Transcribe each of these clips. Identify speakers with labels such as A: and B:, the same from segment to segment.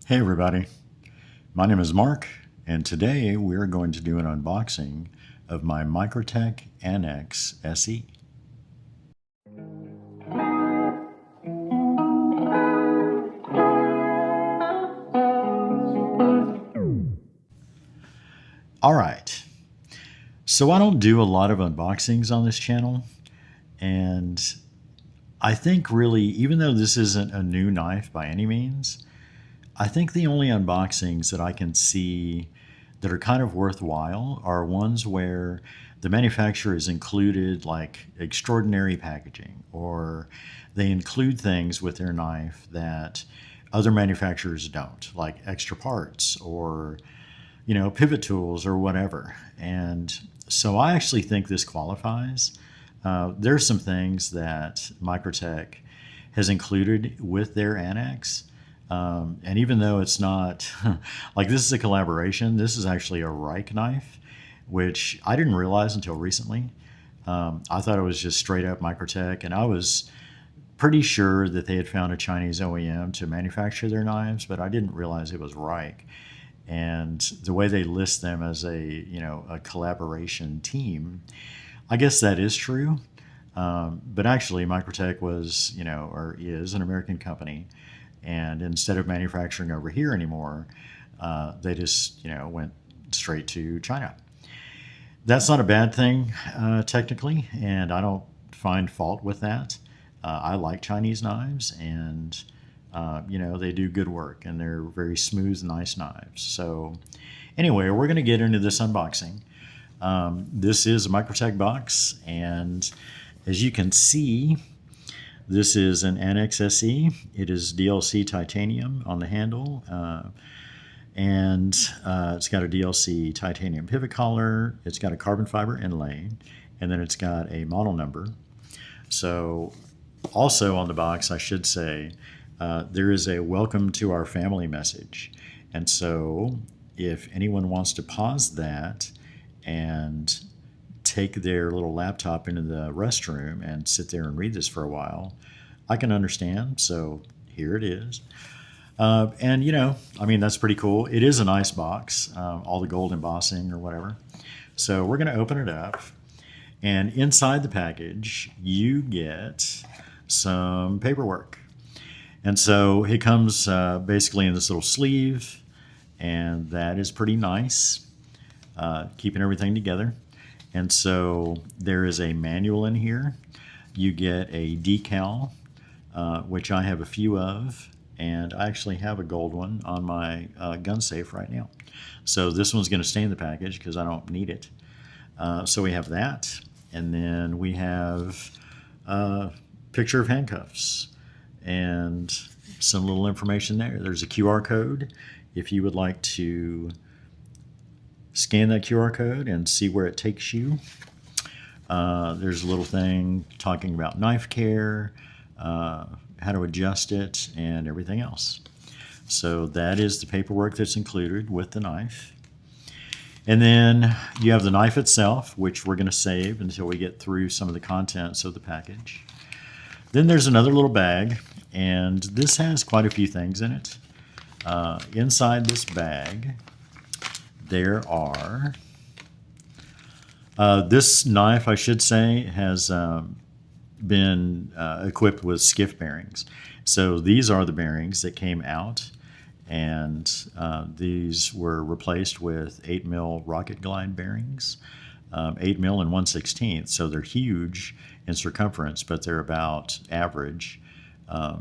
A: Hey everybody, my name is Mark, and today we're going to do an unboxing of my Microtech ANAX SE. Alright, so I don't do a lot of unboxings on this channel, and I think really, even though this isn't a new knife by any means, I think the only unboxings that I can see that are kind of worthwhile are ones where the manufacturer has included like extraordinary packaging, or they include things with their knife that other manufacturers don't, like extra parts or pivot tools or whatever. And so I actually think this qualifies. There's some things that Microtech has included with their ANAX. And even though it's not, like this is a collaboration, this is actually a Reich knife, which I didn't realize until recently. I thought it was just straight up Microtech, and I was pretty sure that they had found a Chinese OEM to manufacture their knives, but I didn't realize it was Reich. And the way they list them as a collaboration team, I guess that is true. But actually, Microtech was, or is an American company. And instead of manufacturing over here anymore, they just, went straight to China. That's not a bad thing, technically, and I don't find fault with that. I like Chinese knives, and they do good work, and they're very smooth, nice knives. So anyway, we're going to get into this unboxing. This is a Microtech box, and as you can see, this is an ANAX SE. It is DLC titanium on the handle, and it's got a DLC titanium pivot collar. It's got a carbon fiber inlay, and then it's got a model number. So also on the box, I should say, there is a welcome to our family message. And so if anyone wants to pause that and take their little laptop into the restroom and sit there and read this for a while, I can understand. So here it is. And that's pretty cool. It is a nice box, all the gold embossing or whatever. So we're going to open it up. And inside the package, you get some paperwork. And so it comes basically in this little sleeve, and that is pretty nice, keeping everything together. And so there is a manual in here. You get a decal, which I have a few of, and I actually have a gold one on my gun safe right now. So this one's going to stay in the package because I don't need it. So we have that, and then we have a picture of handcuffs and some little information there. There's a QR code if you would like to scan that QR code and see where it takes you. There's a little thing talking about knife care, how to adjust it, and everything else. So that is the paperwork that's included with the knife. And then you have the knife itself, which we're going to save until we get through some of the contents of the package. Then there's another little bag, and this has quite a few things in it. Inside this bag, there are, this knife, I should say, has been equipped with skiff bearings. So these are the bearings that came out, and these were replaced with 8mm rocket glide bearings, 8mm and 1/16. So they're huge in circumference, but they're about average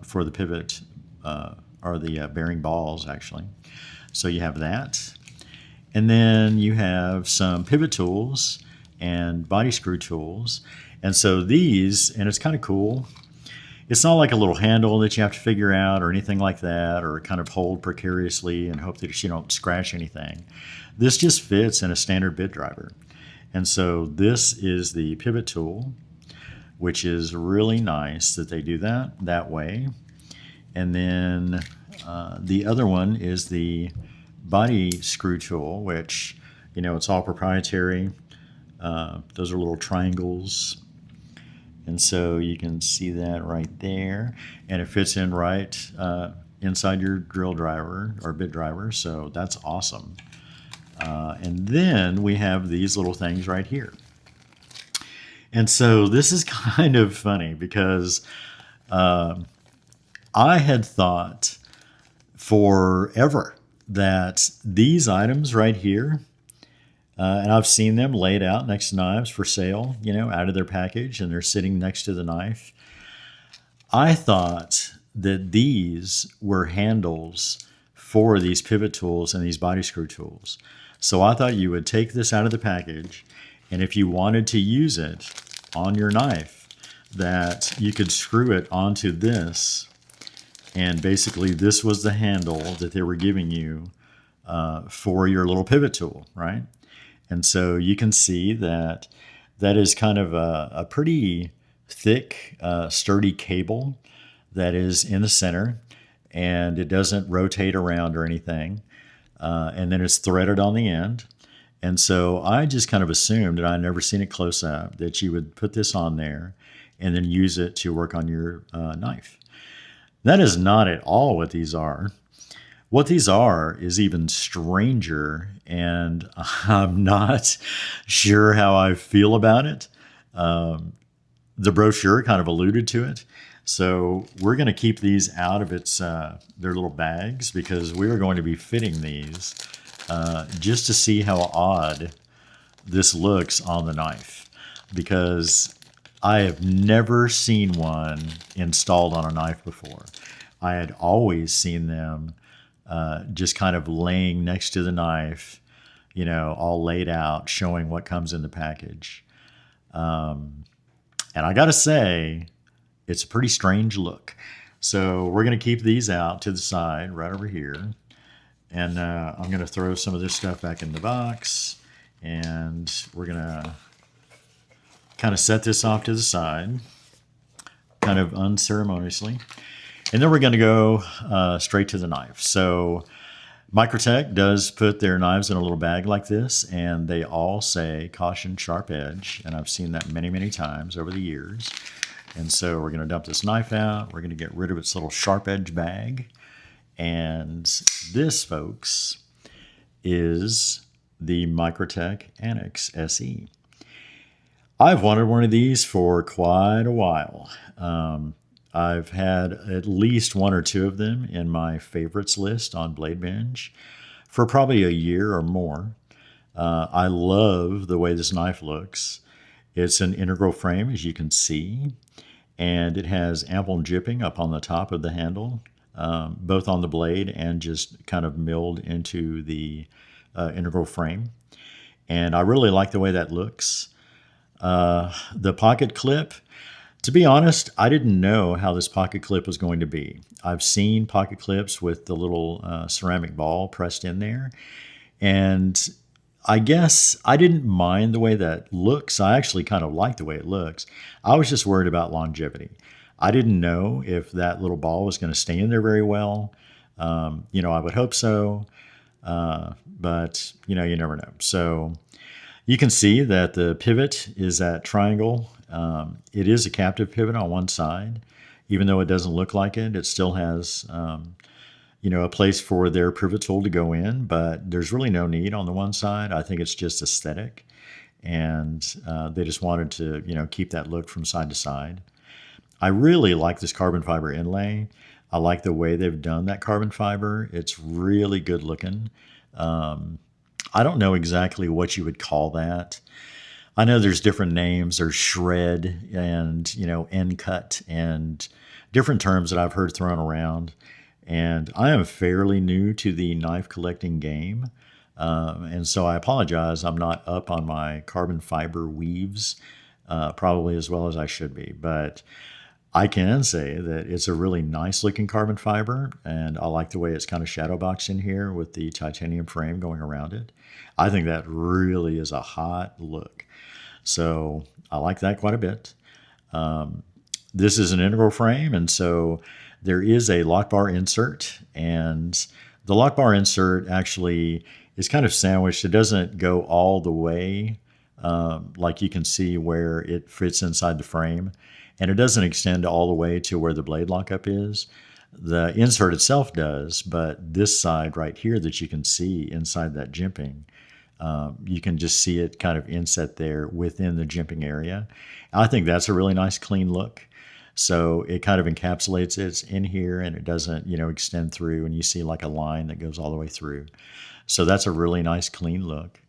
A: for the pivot, or the bearing balls, actually. So you have that. And then you have some pivot tools and body screw tools. And so these, and it's kind of cool, it's not like a little handle that you have to figure out or anything like that, or kind of hold precariously and hope that you don't scratch anything. This just fits in a standard bit driver. And so this is the pivot tool, which is really nice that they do that way. And then the other one is the body screw tool, which, it's all proprietary. Those are little triangles. And so you can see that right there. And it fits in right inside your drill driver or bit driver, so that's awesome. And then we have these little things right here. And so this is kind of funny because I had thought forever that these items right here, and I've seen them laid out next to knives for sale, out of their package, and they're sitting next to the knife. I thought that these were handles for these pivot tools and these body screw tools. So I thought you would take this out of the package, and if you wanted to use it on your knife, that you could screw it onto this, and basically this was the handle that they were giving you for your little pivot tool, right? And so you can see that that is kind of a pretty thick, sturdy cable that is in the center, and it doesn't rotate around or anything. And then it's threaded on the end. And so I just kind of assumed, and I'd never seen it close up, that you would put this on there and then use it to work on your knife. That is not at all what these are. What these are is even stranger, and I'm not sure how I feel about it. The brochure kind of alluded to it. So we're going to keep these out of their little bags, because we are going to be fitting these just to see how odd this looks on the knife, because I have never seen one installed on a knife before. I had always seen them just kind of laying next to the knife, all laid out, showing what comes in the package. And I got to say, it's a pretty strange look. So we're going to keep these out to the side right over here. And I'm going to throw some of this stuff back in the box. And we're going to kind of set this off to the side, kind of unceremoniously. And then we're going to go straight to the knife. So Microtech does put their knives in a little bag like this, and they all say caution, sharp edge. And I've seen that many, many times over the years. And so we're going to dump this knife out. We're going to get rid of its little sharp edge bag. And this, folks, is the Microtech ANAX SE. I've wanted one of these for quite a while. I've had at least one or two of them in my favorites list on Blade Binge for probably a year or more. I love the way this knife looks. It's an integral frame, as you can see, and it has ample jipping up on the top of the handle, both on the blade and just kind of milled into the integral frame. And I really like the way that looks. The pocket clip, to be honest, I didn't know how this pocket clip was going to be. I've seen pocket clips with the little ceramic ball pressed in there, and I guess I didn't mind the way that looks. I actually kind of like the way it looks. I was just worried about longevity. I didn't know if that little ball was going to stay in there very well. I would hope so, but you never know. So you can see that the pivot is at triangle. It is a captive pivot on one side. Even though it doesn't look like it, it still has a place for their pivot tool to go in, but there's really no need on the one side. I think it's just aesthetic, and they just wanted to keep that look from side to side. I really like this carbon fiber inlay. I like the way they've done that carbon fiber. It's really good looking. I don't know exactly what you would call that. I know there's different names. There's shred and, end cut and different terms that I've heard thrown around. And I am fairly new to the knife collecting game. And so I apologize. I'm not up on my carbon fiber weaves probably as well as I should be. But I can say that it's a really nice looking carbon fiber, and I like the way it's kind of shadow boxed in here with the titanium frame going around it. I think that really is a hot look. So I like that quite a bit. This is an integral frame, and so there is a lock bar insert, and the lock bar insert actually is kind of sandwiched. It doesn't go all the way, like you can see where it fits inside the frame. And it doesn't extend all the way to where the blade lockup is. The insert itself does, but this side right here that you can see inside that jimping, you can just see it kind of inset there within the jimping area. I think that's a really nice clean look. So it kind of encapsulates it in here and it doesn't, extend through and you see like a line that goes all the way through. So that's a really nice clean look.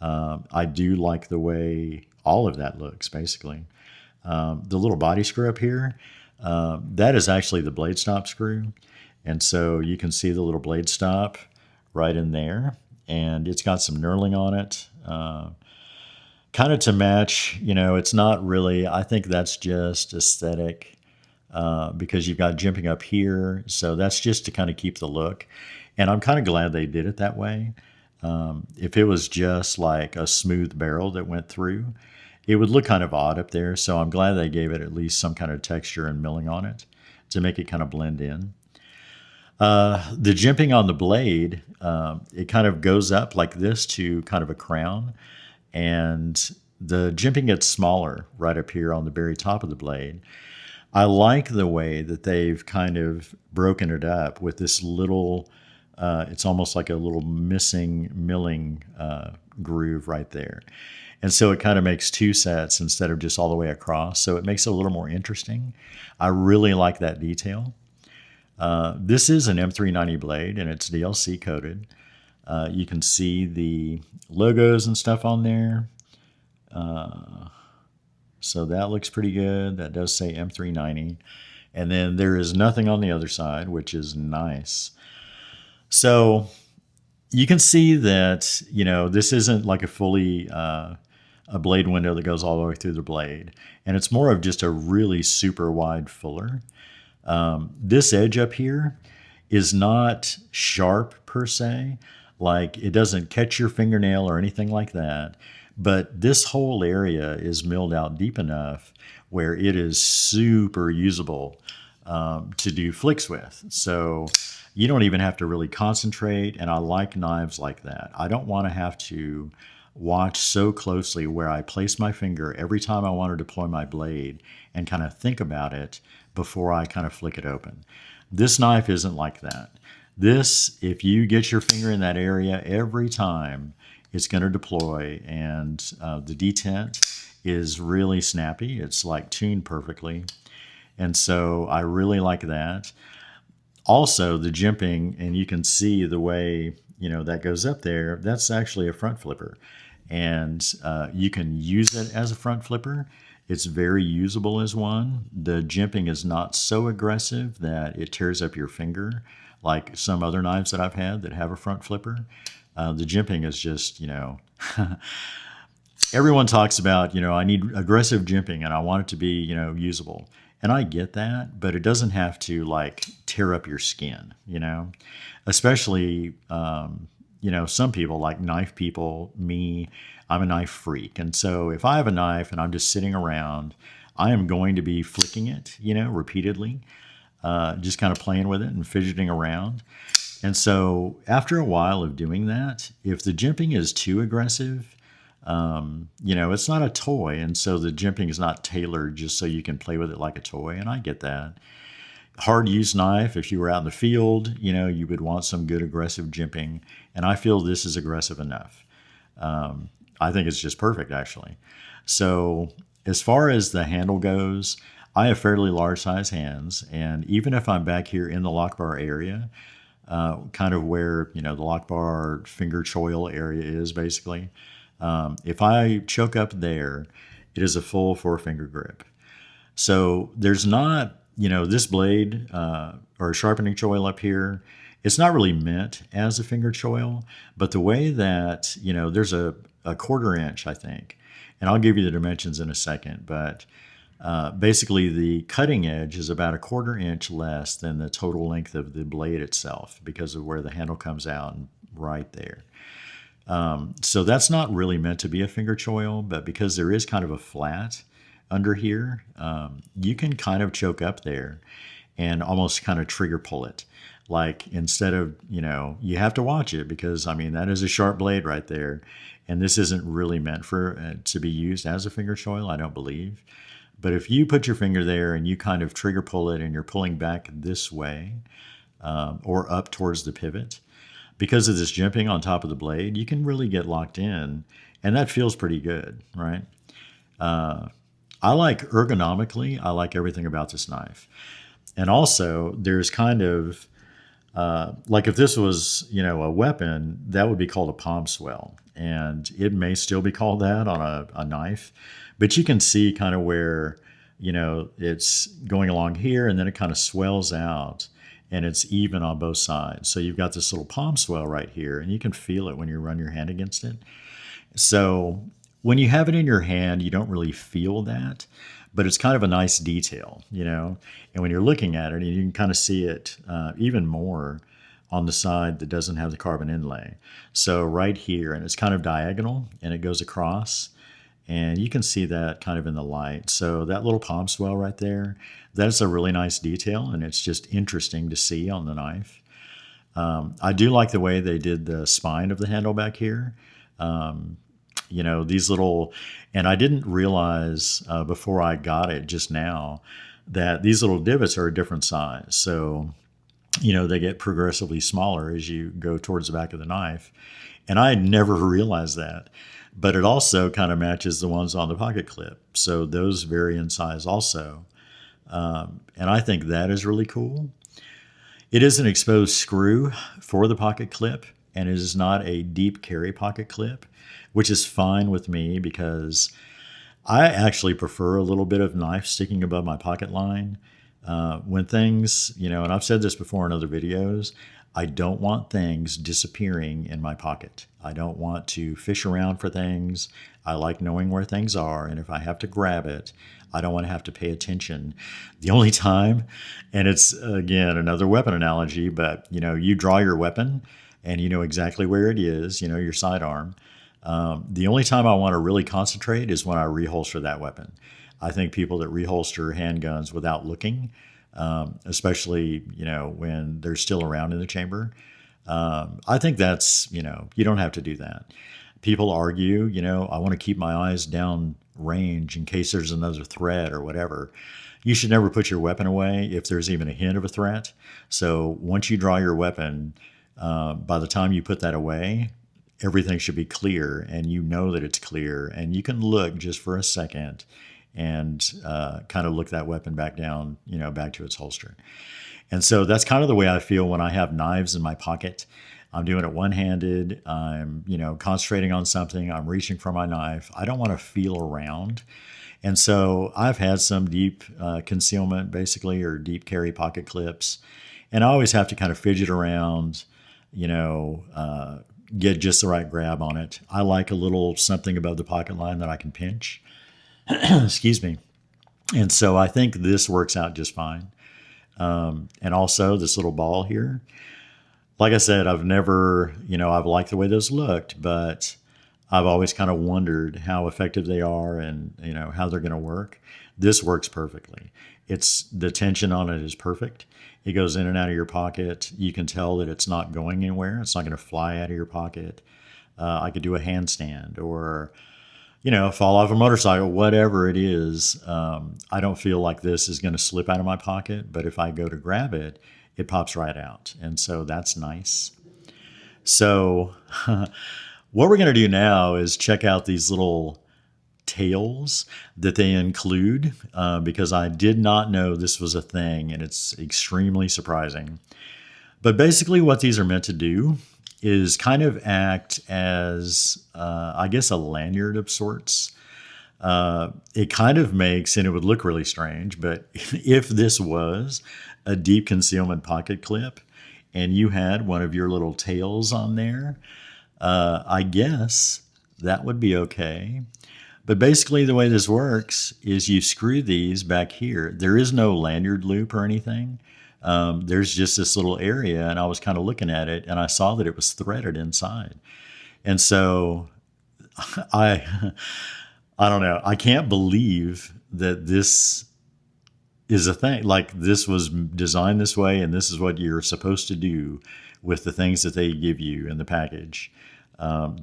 A: I do like the way all of that looks basically. The little body screw up here, that is actually the blade stop screw. And so you can see the little blade stop right in there. And it's got some knurling on it, kind of to match, it's not really, I think that's just aesthetic because you've got jimping up here. So that's just to kind of keep the look. And I'm kind of glad they did it that way. If it was just like a smooth barrel that went through, it would look kind of odd up there. So I'm glad they gave it at least some kind of texture and milling on it to make it kind of blend in. The jimping on the blade, it kind of goes up like this to kind of a crown. And the jimping gets smaller right up here on the very top of the blade. I like the way that they've kind of broken it up with this little, it's almost like a little missing milling groove right there. And so it kind of makes two sets instead of just all the way across. So it makes it a little more interesting. I really like that detail. This is an M390 blade and it's DLC coated. You can see the logos and stuff on there. So that looks pretty good. That does say M390. And then there is nothing on the other side, which is nice. So you can see that, this isn't like a fully a blade window that goes all the way through the blade. And it's more of just a really super wide fuller. This edge up here is not sharp per se. Like it doesn't catch your fingernail or anything like that. But this whole area is milled out deep enough where it is super usable to do flicks with. So you don't even have to really concentrate. And I like knives like that. I don't want to have to watch so closely where I place my finger every time I want to deploy my blade and kind of think about it before I kind of flick it open. This knife isn't like that. This, if you get your finger in that area every time, it's going to deploy, and the detent is really snappy. It's like tuned perfectly. And so I really like that. Also, the jimping, and you can see the way, that goes up there, that's actually a front flipper. And you can use it as a front flipper. It's very usable as one. The jimping is not so aggressive that it tears up your finger like some other knives that I've had that have a front flipper. The jimping is just, everyone talks about, I need aggressive jimping and I want it to be, usable. And I get that, but it doesn't have to like tear up your skin, especially, some people like knife people, me, I'm a knife freak. And so if I have a knife and I'm just sitting around, I am going to be flicking it, repeatedly, just kind of playing with it and fidgeting around. And so after a while of doing that, if the jimping is too aggressive, it's not a toy. And so the jimping is not tailored just so you can play with it like a toy. And I get that. Hard use knife, if you were out in the field, you would want some good aggressive jimping. And I feel this is aggressive enough. I think it's just perfect, actually. So as far as the handle goes, I have fairly large size hands. And even if I'm back here in the lock bar area, kind of where, the lock bar finger choil area is basically, if I choke up there, it is a full 4-finger grip. So there's not, this blade or sharpening choil up here, it's not really meant as a finger choil, but the way that, there's a 1/4 inch, I think, and I'll give you the dimensions in a second, but basically the cutting edge is about a 1/4 inch less than the total length of the blade itself because of where the handle comes out and right there. So that's not really meant to be a finger choil, but because there is kind of a flat under here, you can kind of choke up there and almost kind of trigger pull it. Like instead of, you have to watch it because, that is a sharp blade right there. And this isn't really meant for to be used as a finger choil, I don't believe. But if you put your finger there and you kind of trigger pull it and you're pulling back this way or up towards the pivot, because of this jimping on top of the blade, you can really get locked in, and that feels pretty good, right? I like ergonomically, I like everything about this knife. And also, there's kind of, like if this was, a weapon, that would be called a palm swell. And it may still be called that on a knife. But you can see kind of where, it's going along here and then it kind of swells out and it's even on both sides. So you've got this little palm swell right here and you can feel it when you run your hand against it. So when you have it in your hand, you don't really feel that, but it's kind of a nice detail, and when you're looking at it, you can kind of see it even more on the side that doesn't have the carbon inlay. So right here, and it's kind of diagonal and it goes across, and you can see that kind of in the light. So that little palm swell right there, that's a really nice detail, and it's just interesting to see on the knife. I do like the way they did the spine of the handle back here. These little, and I didn't realize before I got it just now that these little divots are a different size. So, they get progressively smaller as you go towards the back of the knife. And I had never realized that. But it also kind of matches the ones on the pocket clip. So those vary in size also. And I think that is really cool. It is an exposed screw for the pocket clip, and it is not a deep carry pocket clip, which is fine with me because I actually prefer a little bit of knife sticking above my pocket line. When things, and I've said this before in other videos, I don't want things disappearing in my pocket. I don't want to fish around for things. I like knowing where things are, and if I have to grab it, I don't want to have to pay attention. The only time, and it's, again, another weapon analogy, but, you draw your weapon, and you know exactly where it is, your sidearm. The only time I want to really concentrate is when I reholster that weapon. I think people that reholster handguns without looking, especially, when they're still around in the chamber, I think that's, you don't have to do that. People argue, I want to keep my eyes down range in case there's another threat or whatever. You should never put your weapon away if there's even a hint of a threat. So once you draw your weapon, by the time you put that away, everything should be clear, and that it's clear, and you can look just for a second and kind of look that weapon back down, back to its holster. And so that's kind of the way I feel when I have knives in my pocket. I'm doing it one-handed. I'm, concentrating on something. I'm reaching for my knife. I don't want to feel around. And so I've had some deep concealment, basically, or deep carry pocket clips. And I always have to kind of fidget around, get just the right grab on it. I like a little something above the pocket line that I can pinch. Excuse me. And so I think this works out just fine. And also this little ball here. Like I said, I've never, I've liked the way those looked, but I've always kind of wondered how effective they are and, how they're going to work. This works perfectly. The tension on it is perfect. It goes in and out of your pocket. You can tell that it's not going anywhere. It's not going to fly out of your pocket. I could do a handstand or, fall off a motorcycle, whatever it is. I don't feel like this is going to slip out of my pocket, but if I go to grab it, it pops right out. And so that's nice. So what we're going to do now is check out these little tails that they include because I did not know this was a thing, and it's extremely surprising. But basically what these are meant to do is kind of act as, I guess, a lanyard of sorts. It kind of makes, and it would look really strange, but if this was a deep concealment pocket clip and you had one of your little tails on there, I guess that would be okay. But basically the way this works is you screw these back here. There is no lanyard loop or anything. There's just this little area, and I was kind of looking at it and I saw that it was threaded inside. And so I don't know. I can't believe that this is a thing. Like, this was designed this way, and this is what you're supposed to do with the things that they give you in the package.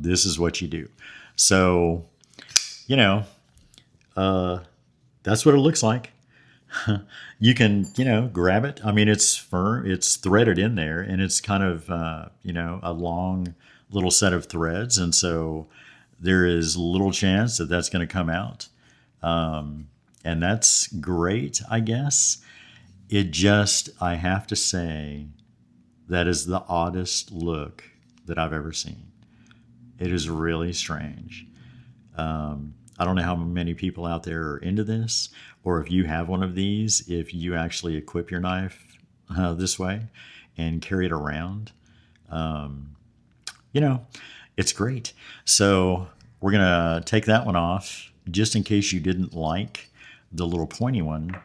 A: This is what you do. So, That's what it looks like. You can, grab it. I mean, it's firm, it's threaded in there, and it's kind of, a long little set of threads. And so there is little chance that that's going to come out. And that's great, I guess. I have to say, that is the oddest look that I've ever seen. It is really strange. I don't know how many people out there are into this, or if you have one of these, if you actually equip your knife this way and carry it around. Um, it's great. So we're going to take that one off just in case you didn't like the little pointy one.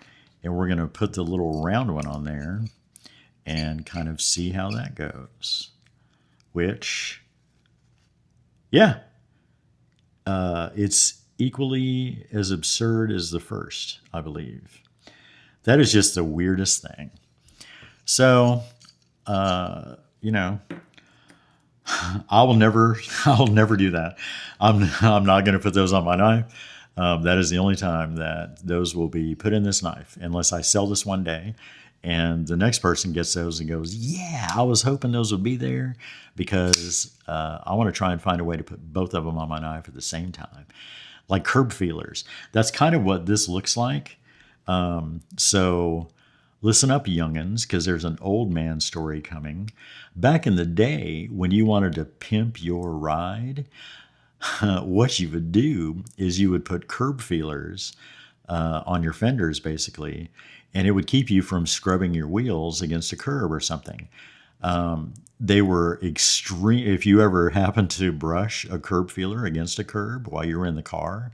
A: And we're going to put the little round one on there and kind of see how that goes. Which, yeah, it's equally as absurd as the first, I believe. That is just the weirdest thing. So, you know, I'll never do that. I'm not going to put those on my knife. That is the only time that those will be put in this knife, unless I sell this one day and the next person gets those and goes, yeah, I was hoping those would be there, because I want to try and find a way to put both of them on my knife at the same time. Like curb feelers. That's kind of what this looks like. So listen up, youngins, because there's an old man story coming. Back in the day, when you wanted to pimp your ride, what you would do is you would put curb feelers on your fenders, basically, and it would keep you from scrubbing your wheels against a curb or something. They were extreme. If you ever happened to brush a curb feeler against a curb while you were in the car,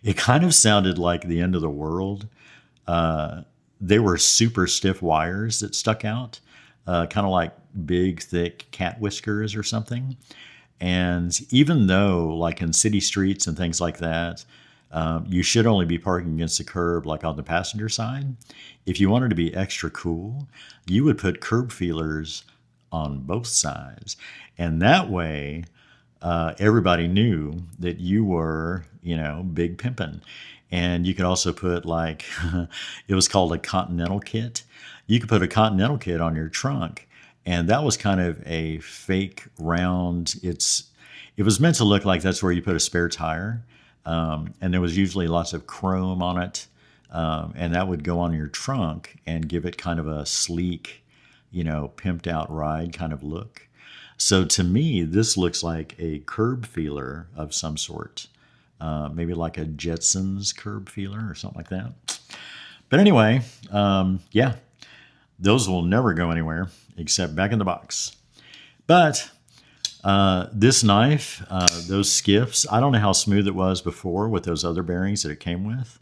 A: it kind of sounded like the end of the world. They were super stiff wires that stuck out, kind of like big, thick cat whiskers or something. And even though, like in city streets and things like that, you should only be parking against the curb, like on the passenger side. If you wanted to be extra cool, you would put curb feelers on both sides. And that way, everybody knew that you were, big pimpin'. And you could also put it was called a Continental kit. You could put a Continental kit on your trunk. And that was kind of a fake round. It was meant to look like that's where you put a spare tire. And there was usually lots of chrome on it. And that would go on your trunk and give it kind of a sleek, pimped out ride kind of look. So to me, this looks like a curb feeler of some sort. Maybe like a Jetsons curb feeler or something like that. But anyway, yeah, those will never go anywhere except back in the box. But this knife, those skiffs, I don't know how smooth it was before with those other bearings that it came with.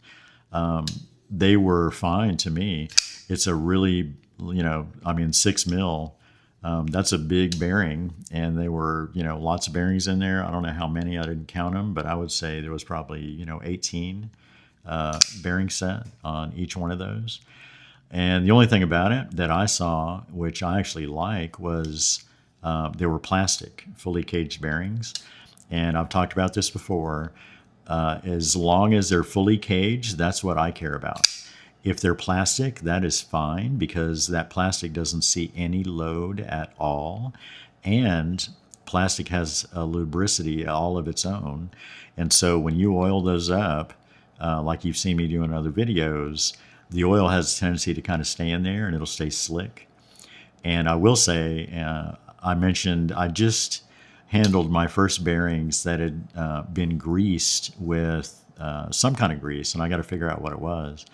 A: They were fine to me. It's a really, 6 mil. That's a big bearing, and they were, lots of bearings in there. I don't know how many, I didn't count them, but I would say there was probably, 18 bearing set on each one of those. And the only thing about it that I saw, which I actually like, was they were plastic, fully caged bearings. And I've talked about this before. As long as they're fully caged, that's what I care about. If they're plastic, that is fine, because that plastic doesn't see any load at all. And plastic has a lubricity all of its own. And so when you oil those up, like you've seen me do in other videos, the oil has a tendency to kind of stay in there and it'll stay slick. And I will say, I mentioned I just handled my first bearings that had been greased with some kind of grease, and I got to figure out what it was.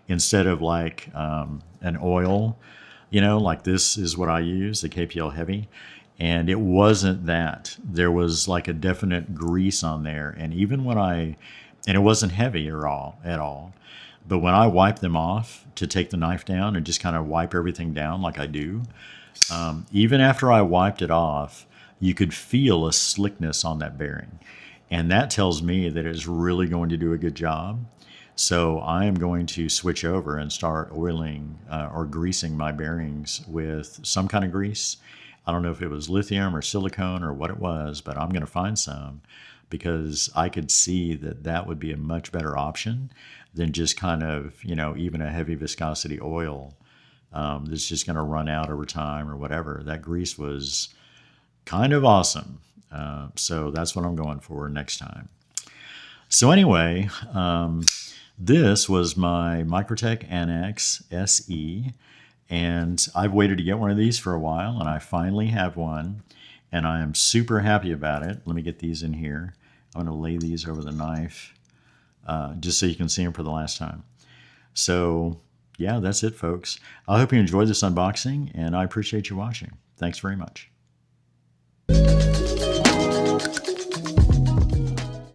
A: Instead of like an oil, like this is what I use, the KPL Heavy. And it wasn't that. There was like a definite grease on there. And even and it wasn't heavy at all. But when I wiped them off to take the knife down and just kind of wipe everything down like I do, even after I wiped it off, you could feel a slickness on that bearing. And that tells me that it's really going to do a good job. So I am going to switch over and start oiling or greasing my bearings with some kind of grease. I don't know if it was lithium or silicone or what it was, but I'm going to find some because I could see that that would be a much better option than just kind of, even a heavy viscosity oil that's just going to run out over time or whatever. That grease was kind of awesome. So that's what I'm going for next time. So anyway, this was my Microtech ANAX SE, and I've waited to get one of these for a while, and I finally have one, and I am super happy about it. Let me get these in here. I'm going to lay these over the knife just so you can see them for the last time. So yeah, that's it, folks. I hope you enjoyed this unboxing, and I appreciate you watching. Thanks very much.